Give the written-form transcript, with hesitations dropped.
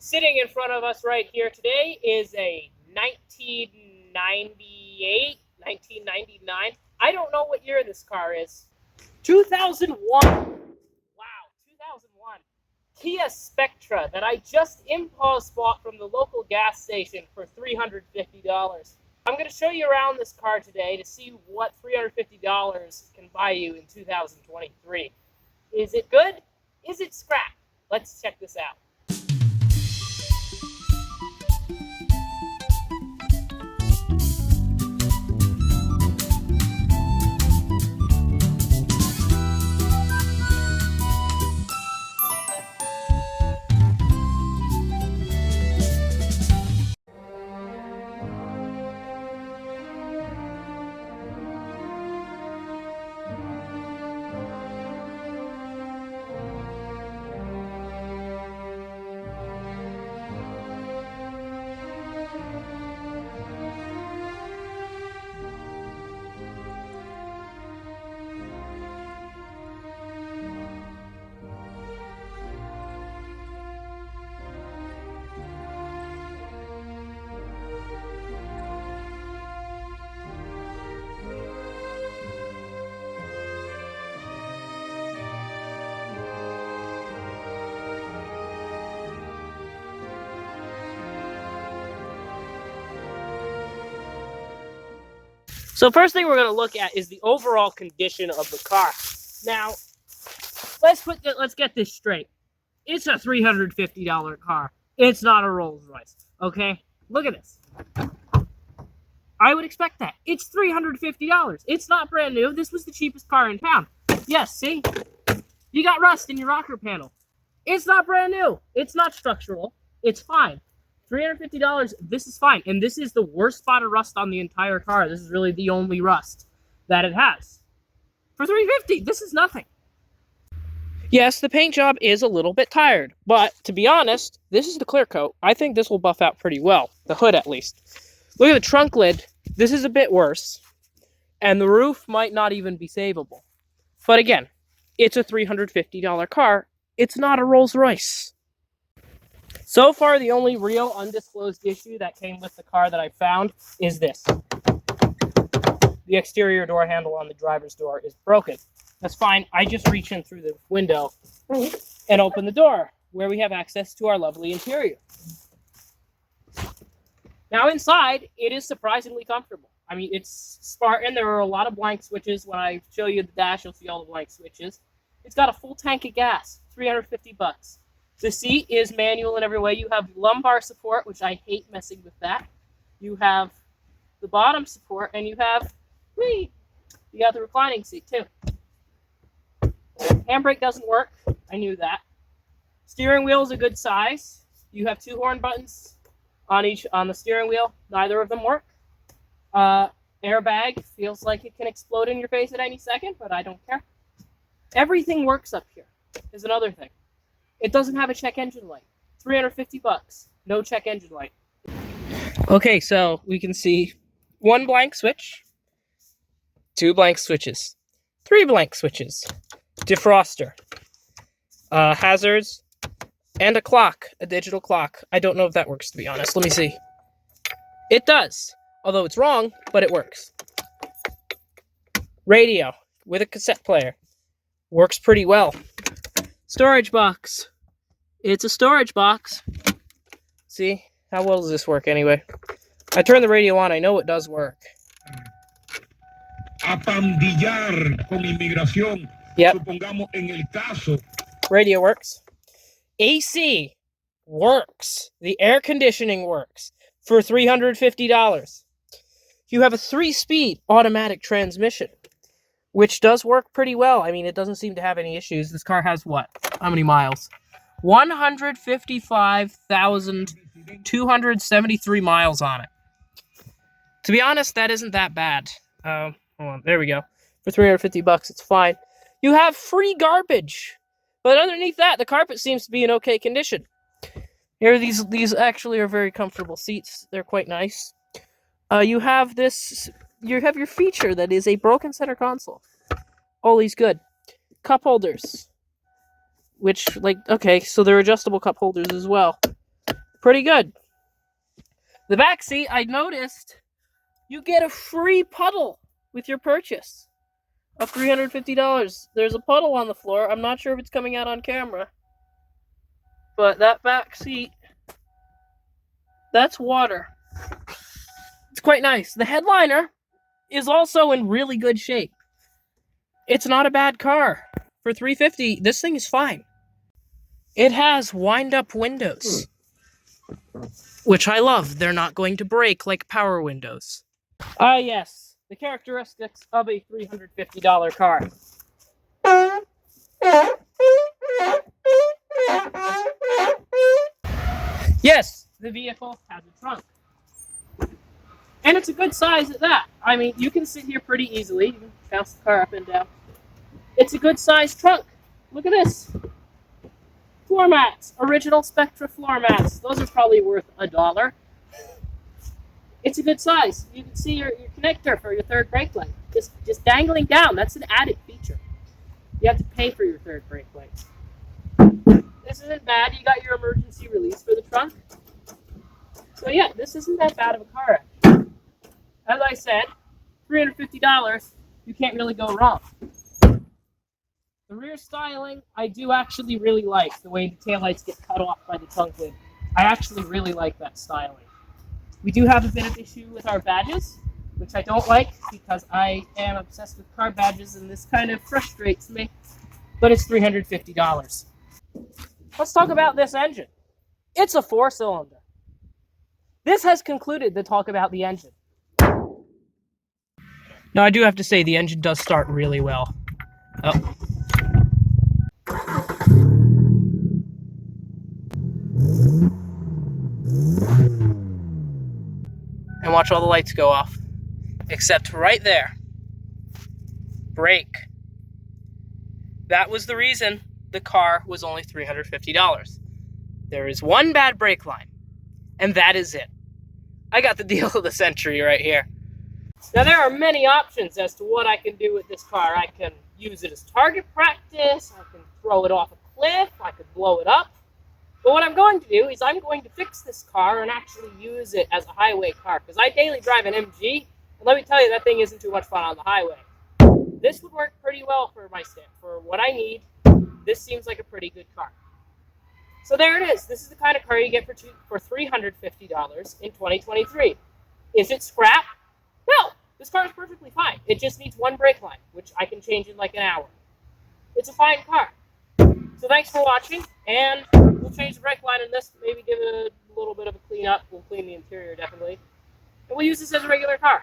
Sitting in front of us right here today is a 1998, 1999. I don't know what year this car is. 2001. Wow, 2001. Kia Spectra that I just impulse bought from the local gas station for $350. I'm going to show you around this car today to see what $350 can buy you in 2023. Is it good? Is it scrap? Let's check this out. So first thing we're going to look at is the overall condition of the car. Now, let's get this straight. It's a $350 car. It's not a Rolls Royce, okay? Look at this. I would expect that. It's $350. It's not brand new. This was the cheapest car in town. Yes, see? You got rust in your rocker panel. It's not brand new. It's not structural. It's fine. $350, this is fine. And this is the worst spot of rust on the entire car. This is really the only rust that it has. For $350, this is nothing. Yes, the paint job is a little bit tired, but to be honest, this is the clear coat. I think this will buff out pretty well, the hood at least. Look at the trunk lid. This is a bit worse, and the roof might not even be savable. But again, it's a $350 car. It's not a Rolls Royce. So far, the only real undisclosed issue that came with the car that I found is this. The exterior door handle on the driver's door is broken. That's fine. I just reach in through the window and open the door, where we have access to our lovely interior. Now inside, it is surprisingly comfortable. I mean, it's Spartan. There are a lot of blank switches. When I show you the dash, you'll see all the blank switches. It's got a full tank of gas, $350. The seat is manual in every way. You have lumbar support, which I hate messing with that. You have the bottom support, and you have the reclining seat too. Handbrake doesn't work. I knew that. Steering wheel is a good size. You have 2 horn buttons on the steering wheel. Neither of them work. Airbag feels like it can explode in your face at any second, but I don't care. Everything works up here. Is another thing. It doesn't have a check engine light. $350. No check engine light. Okay, so we can see 1 blank switch, 2 blank switches, 3 blank switches, defroster, hazards, and a clock, a digital clock. I don't know if that works, to be honest. Let me see. It does, although it's wrong, but it works. Radio with a cassette player. Works pretty well. Storage box. It's a storage box. See? How well does this work anyway? I turn the radio on. I know it does work. Apandillar con inmigración. Yep. Supongamos en el caso. Radio works. AC works. The air conditioning works for $350. You have a 3-speed automatic transmission, which does work pretty well. I mean, it doesn't seem to have any issues. This car has what? How many miles? 155,273 miles on it. To be honest, that isn't that bad. Hold on, there we go. For $350, it's fine. You have free garbage, but underneath that, the carpet seems to be in okay condition. Here, these actually are very comfortable seats. They're quite nice. You have this. You have your feature that is a broken center console. Always good. Cup holders. Which, okay, so they're adjustable cup holders as well. Pretty good. The back seat, I noticed you get a free puddle with your purchase of $350. There's a puddle on the floor. I'm not sure if it's coming out on camera. But that back seat, that's water. It's quite nice. The headliner is also in really good shape. It's not a bad car. For $350, this thing is fine. It has wind-up windows, which I love. They're not going to break like power windows. Ah, yes. The characteristics of a $350 car. Yes, the vehicle has a trunk. And it's a good size at that. I mean, you can sit here pretty easily. You can bounce the car up and down. It's a good size trunk. Look at this. Floor mats. Original Spectra floor mats. Those are probably worth $1. It's a good size. You can see your connector for your third brake light. Just dangling down. That's an added feature. You have to pay for your third brake light. This isn't bad. You got your emergency release for the trunk. So yeah, this isn't that bad of a car, actually. As I said, $350, you can't really go wrong. The rear styling, I do actually really like the way the taillights get cut off by the trunk lid. I actually really like that styling. We do have a bit of issue with our badges, which I don't like because I am obsessed with car badges and this kind of frustrates me. But it's $350. Let's talk about this engine. It's a 4-cylinder. This has concluded the talk about the engine. Now, I do have to say the engine does start really well. Oh. And watch all the lights go off. Except right there. Brake. That was the reason the car was only $350. There is one bad brake line, and that is it. I got the deal of the century right here. Now, there are many options as to what I can do with this car. I can use it as target practice, I can throw it off a cliff, I could blow it up. But what I'm going to do is I'm going to fix this car and actually use it as a highway car, because I daily drive an MG, and let me tell you, that thing isn't too much fun on the highway. This would work pretty well for my stand. For what I need, this seems like a pretty good car. So there it is. This is the kind of car you get for $350 in 2023. Is it scrap? No. This car is perfectly fine. It just needs one brake line, which I can change in like an hour. It's a fine car. So thanks for watching, and we'll change the brake line in this, maybe give it a little bit of a clean up. We'll clean the interior, definitely. And we'll use this as a regular car.